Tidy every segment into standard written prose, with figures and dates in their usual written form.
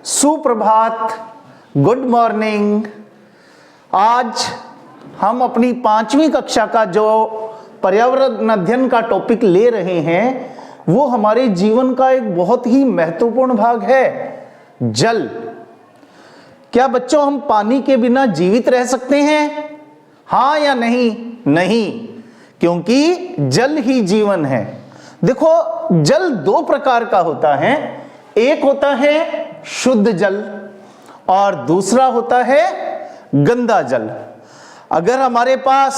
सुप्रभात, good morning. आज हम अपनी 5वीं कक्षा का जो पर्यावरण अध्ययन का टॉपिक ले रहे हैं वो हमारे जीवन का एक बहुत ही महत्वपूर्ण भाग है, जल। क्या बच्चों हम पानी के बिना जीवित रह सकते हैं? हाँ या नहीं? नहीं, क्योंकि जल ही जीवन है। देखो, जल दो प्रकार का होता है। एक होता है शुद्ध जल और दूसरा होता है गंदा जल। अगर हमारे पास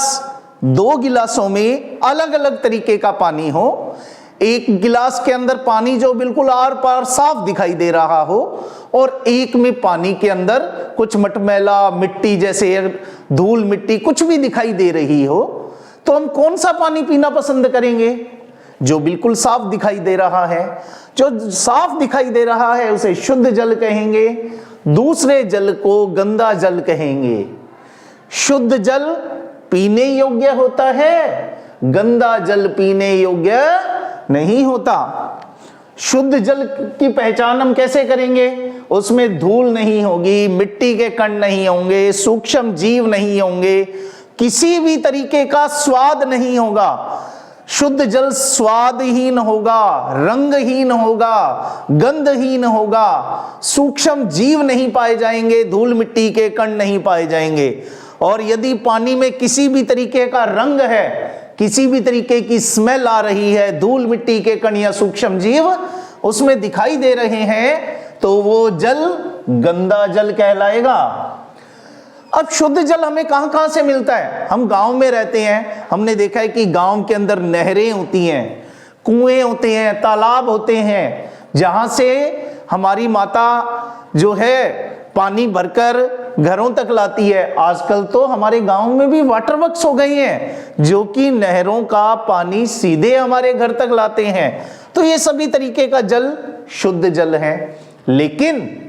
2 गिलासों में अलग अलग तरीके का पानी हो, एक गिलास के अंदर पानी जो बिल्कुल आर पार साफ दिखाई दे रहा हो और एक में पानी के अंदर कुछ मटमैला, मिट्टी जैसे धूल मिट्टी कुछ भी दिखाई दे रही हो, तो हम कौन सा पानी पीना पसंद करेंगे? जो बिल्कुल साफ दिखाई दे रहा है। जो साफ दिखाई दे रहा है उसे शुद्ध जल कहेंगे, दूसरे जल को गंदा जल कहेंगे। शुद्ध जल पीने योग्य होता है, गंदा जल पीने योग्य नहीं होता। शुद्ध जल की पहचान हम कैसे करेंगे? उसमें धूल नहीं होगी, मिट्टी के कण नहीं होंगे, सूक्ष्म जीव नहीं होंगे, किसी भी तरीके का स्वाद नहीं होगा। शुद्ध जल स्वादहीन होगा, रंगहीन होगा, गंधहीन होगा, सूक्ष्म जीव नहीं पाए जाएंगे, धूल मिट्टी के कण नहीं पाए जाएंगे। और यदि पानी में किसी भी तरीके का रंग है, किसी भी तरीके की स्मेल आ रही है, धूल मिट्टी के कण या सूक्ष्म जीव उसमें दिखाई दे रहे हैं, तो वो जल गंदा जल कहलाएगा। अब शुद्ध जल हमें कहां कहां से मिलता है? हम गांव में रहते हैं, हमने देखा है कि गांव के अंदर नहरें होती हैं, कुएं होते हैं, तालाब होते हैं, जहां से हमारी माता जो है पानी भरकर घरों तक लाती है। आजकल तो हमारे गांव में भी वाटर वर्क्स हो गई हैं जो कि नहरों का पानी सीधे हमारे घर तक लाते हैं। तो ये सभी तरीके का जल शुद्ध जल है। लेकिन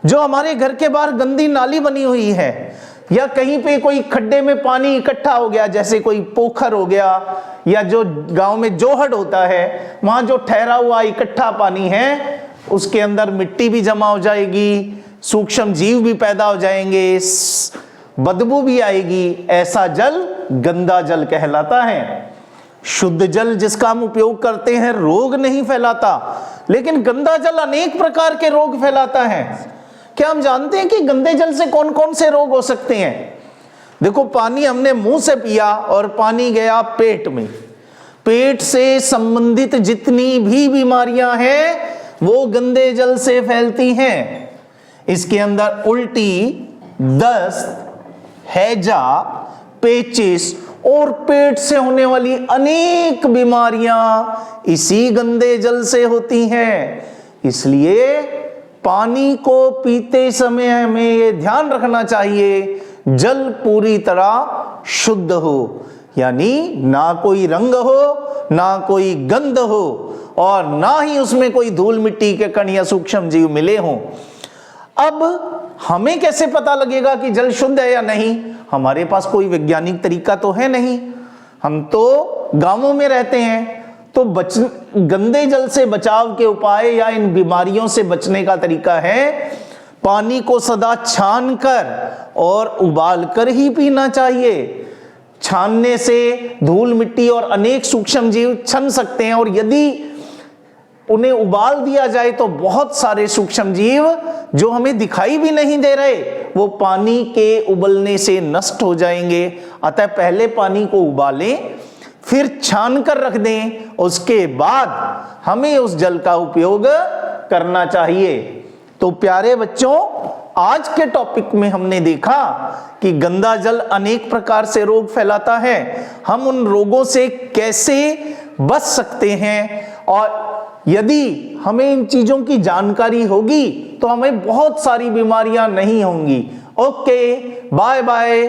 जो हमारे घर के बाहर गंदी नाली बनी हुई है या कहीं पे कोई खड्डे में पानी इकट्ठा हो गया, जैसे कोई पोखर हो गया या जो गांव में जोहड़ होता है, वहां जो ठहरा हुआ इकट्ठा पानी है उसके अंदर मिट्टी भी जमा हो जाएगी, सूक्ष्म जीव भी पैदा हो जाएंगे, बदबू भी आएगी। ऐसा जल गंदा जल कहलाता है। शुद्ध जल जिसका हम उपयोग करते हैं रोग नहीं फैलाता, लेकिन गंदा जल अनेक प्रकार के रोग फैलाता है। क्या हम जानते हैं कि गंदे जल से कौन कौन से रोग हो सकते हैं? देखो, पानी हमने मुंह से पिया और पानी गया पेट में। पेट से संबंधित जितनी भी बीमारियां हैं वो गंदे जल से फैलती हैं। इसके अंदर उल्टी, दस्त, हैजा, पेचिस और पेट से होने वाली अनेक बीमारियां इसी गंदे जल से होती हैं। इसलिए पानी को पीते समय हमें ये ध्यान रखना चाहिए, जल पूरी तरह शुद्ध हो, यानी ना कोई रंग हो, ना कोई गंध हो और ना ही उसमें कोई धूल मिट्टी के कण या सूक्ष्म जीव मिले हों। अब हमें कैसे पता लगेगा कि जल शुद्ध है या नहीं? हमारे पास कोई वैज्ञानिक तरीका तो है नहीं, हम तो गांवों में रहते हैं। तो गंदे जल से बचाव के उपाय या इन बीमारियों से बचने का तरीका है पानी को सदा छान कर और उबाल कर ही पीना चाहिए। छानने से धूल मिट्टी और अनेक सूक्ष्म जीव छन सकते हैं और यदि उन्हें उबाल दिया जाए तो बहुत सारे सूक्ष्म जीव जो हमें दिखाई भी नहीं दे रहे वो पानी के उबलने से नष्ट हो जाएंगे। अतः पहले पानी को उबालें, फिर छान कर रख दें, उसके बाद हमें उस जल का उपयोग करना चाहिए। तो प्यारे बच्चों, आज के टॉपिक में हमने देखा कि गंदा जल अनेक प्रकार से रोग फैलाता है। हम उन रोगों से कैसे बच सकते हैं और यदि हमें इन चीजों की जानकारी होगी तो हमें बहुत सारी बीमारियां नहीं होंगी। Okay, bye bye.